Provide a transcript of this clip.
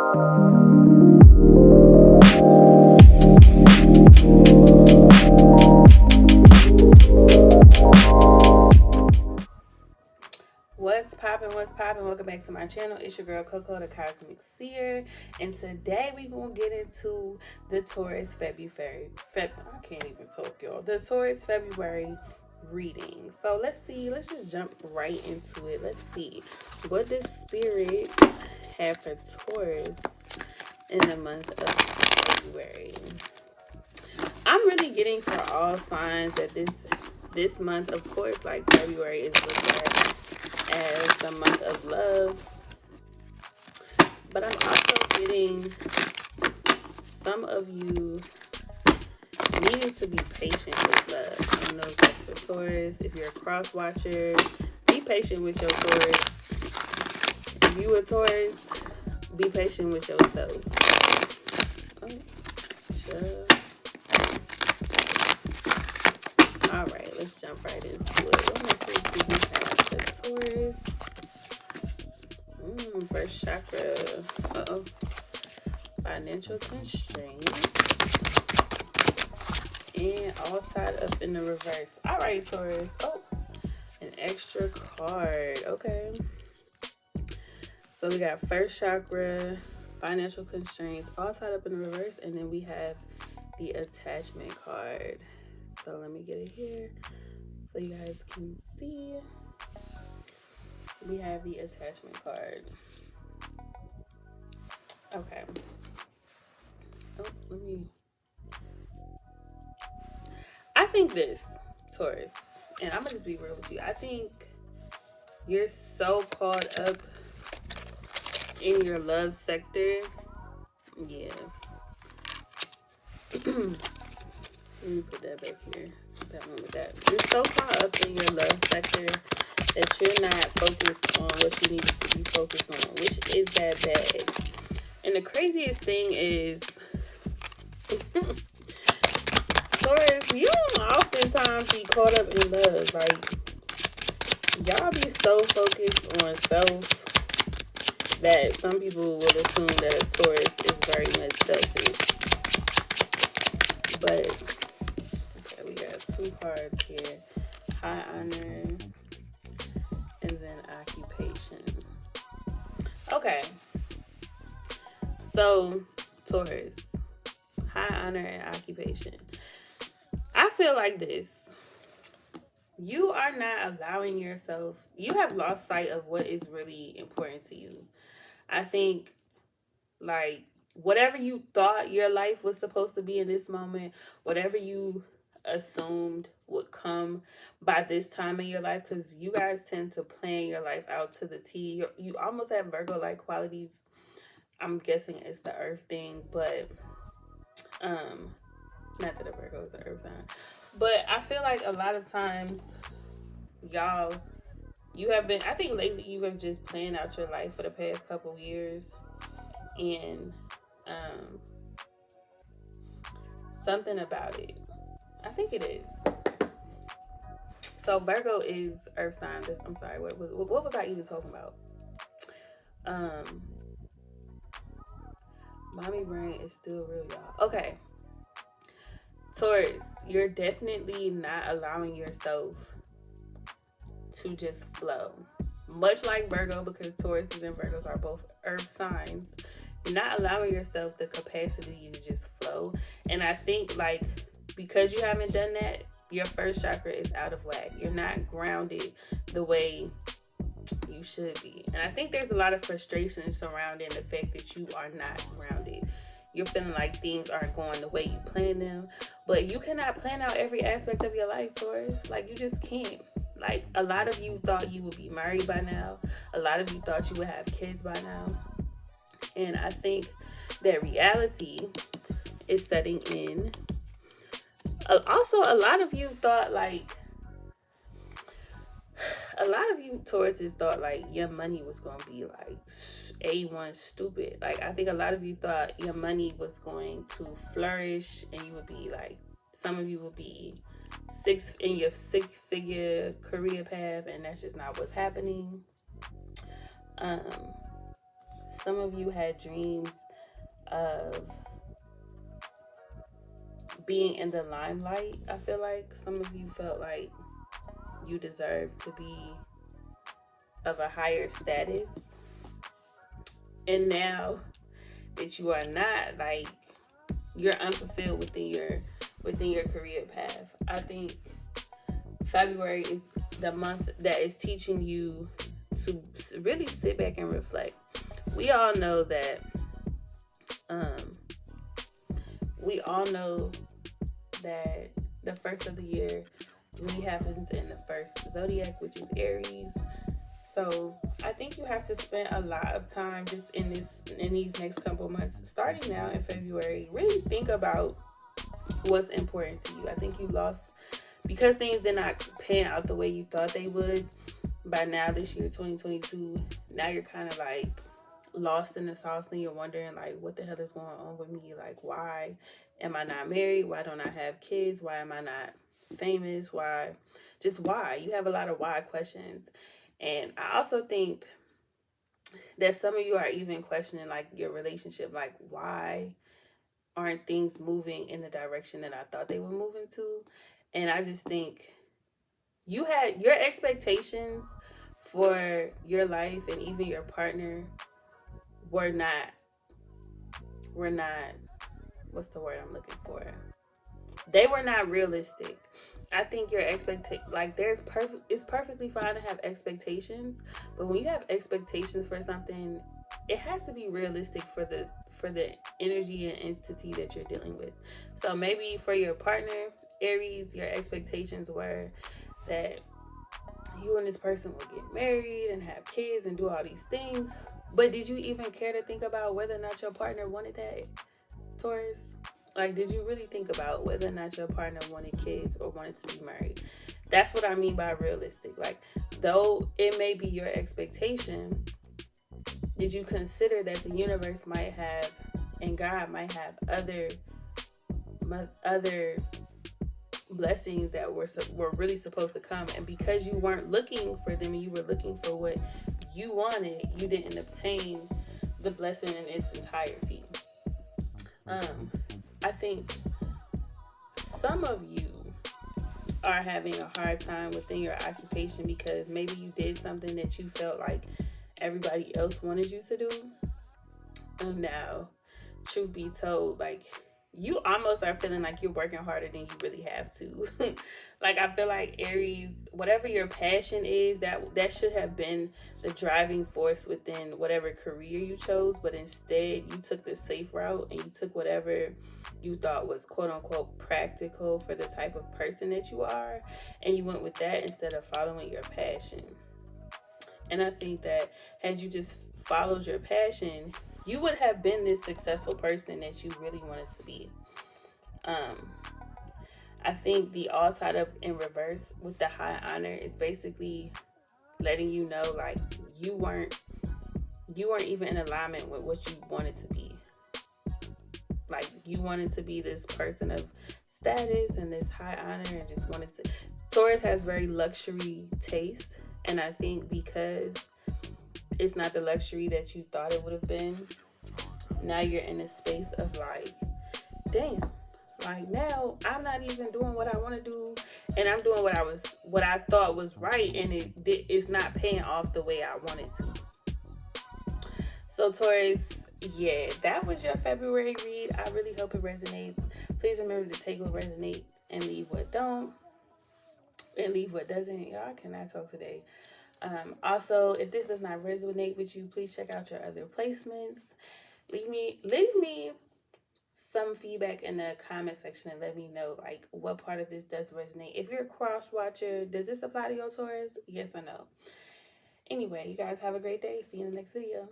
What's poppin'? Welcome back to my channel. It's your girl Coco, the Cosmic Seer, and today we gonna get into the Taurus February. I can't even talk, y'all. The Taurus February reading. So let's see. Let's just jump right into it. Let's see what does Spirit have for Taurus in the month of February. I'm really getting for all signs that this month, of course, like February is looked at as the month of love, but I'm also getting some of you needing to be patient with love. I don't know if that's for Taurus. If you're a cross watcher, be patient with your Taurus. If you a Taurus, be patient with yourself. All right, let's jump right into it. What message do we have for Taurus? First chakra. Financial constraints. And all tied up in the reverse. All right, Taurus. Oh, an extra card. Okay. So we got first chakra, financial constraints, all tied up in the reverse. And then we have the attachment card. So let me get it here so you guys can see. We have the attachment card. Okay. Oh, I think this, Taurus, and I'm gonna just be real with you. I think you're so caught up in your love sector. Yeah. Let me put that back here. That one with that. You're so caught up in your love sector that you're not focused on what you need to be focused on, which is that bag. And the craziest thing is, Taurus, you don't oftentimes be caught up in love. Like, y'all be so focused on self that some people would assume that a Taurus is very much selfish. But we got two cards here. High honor and then occupation. Okay. So, Taurus. High honor and occupation. I feel like this. You are not allowing yourself, you have lost sight of what is really important to you. I think, like, whatever you thought your life was supposed to be in this moment, whatever you assumed would come by this time in your life, because you guys tend to plan your life out to the T. You almost have Virgo-like qualities. I'm guessing it's the earth thing, but not that a Virgo is an earth sign, but I feel like a lot of times, y'all, you have been, I think lately you have just planned out your life for the past couple years, and something about it, I think it is. So Virgo is earth sign. I'm sorry, what was I even talking about? Mommy brain is still real, y'all. Okay. Taurus, you're definitely not allowing yourself to just flow. Much like Virgo, because Tauruses and Virgos are both earth signs. You're not allowing yourself the capacity to just flow. And I think, like, because you haven't done that, your first chakra is out of whack. You're not grounded the way you should be. And I think there's a lot of frustration surrounding the fact that you are not grounded. You're feeling like things aren't going the way you plan them. But you cannot plan out every aspect of your life, Taurus. Like, you just can't. Like, a lot of you thought you would be married by now. A lot of you thought you would have kids by now. And I think that reality is setting in. Also, a lot of you thought, like, a lot of you Tauruses thought, like, your money was going to be, like, A1 stupid. Like, I think a lot of you thought your money was going to flourish and you would be, like, some of you would be in your six-figure career path, and that's just not what's happening. some of you had dreams of being in the limelight. I feel like some of you felt like you deserve to be of a higher status. And now that you are not, like, you're unfulfilled within your career path. I think February is the month that is teaching you to really sit back and reflect. We all know that the first of the year really happens in the first zodiac, which is Aries. So I think you have to spend a lot of time just in these next couple months, starting now in February. Really think about what's important to you. I think you lost because things did not pan out the way you thought they would. By now, this year, 2022, now you're kind of like lost in the sauce, and you're wondering like, what the hell is going on with me? Like, why am I not married? Why don't I have kids? Why am I not famous? Why? Just why? You have a lot of why questions. And I also think that some of you are even questioning like your relationship, like, why aren't things moving in the direction that I thought they were moving to? And I just think you had your expectations for your life and even your partner were not what's the word I'm looking for? They were not realistic. I think your it's perfectly fine to have expectations, but when you have expectations for something, it has to be realistic for the energy and entity that you're dealing with. So maybe for your partner, Aries, your expectations were that you and this person will get married and have kids and do all these things. But did you even care to think about whether or not your partner wanted that, Taurus? Like, did you really think about whether or not your partner wanted kids or wanted to be married? That's what I mean by realistic. Like, though it may be your expectation, did you consider that the universe might have and God might have other blessings that were really supposed to come, and because you weren't looking for them and you were looking for what you wanted, you didn't obtain the blessing in its entirety. I think some of you are having a hard time within your occupation because maybe you did something that you felt like everybody else wanted you to do. And now, truth be told, like, you almost are feeling like you're working harder than you really have to. Like, I feel like Aries, whatever your passion is, that should have been the driving force within whatever career you chose, but instead you took the safe route and you took whatever you thought was quote unquote practical for the type of person that you are, and you went with that instead of following your passion. And I think that had you just followed your passion, you would have been this successful person that you really wanted to be. I think the all tied up in reverse with the high honor is basically letting you know, like, you weren't even in alignment with what you wanted to be. Like, you wanted to be this person of status and this high honor and just wanted to. Taurus has very luxury taste, and I think because it's not the luxury that you thought it would have been, now you're in a space of like, damn, like, now I'm not even doing what I want to do, and I'm doing what I thought was right, and it's not paying off the way I wanted to. So Taurus, yeah, that was your February read. I really hope it resonates. Please remember to take what resonates and leave what don't, and leave what doesn't. Y'all cannot talk today. Also, if this does not resonate with you, please check out your other placements. Leave me some feedback in the comment section and let me know, like, what part of this does resonate. If you're a cross watcher, does this apply to your Taurus? Yes or no? Anyway, you guys have a great day. See you in the next video.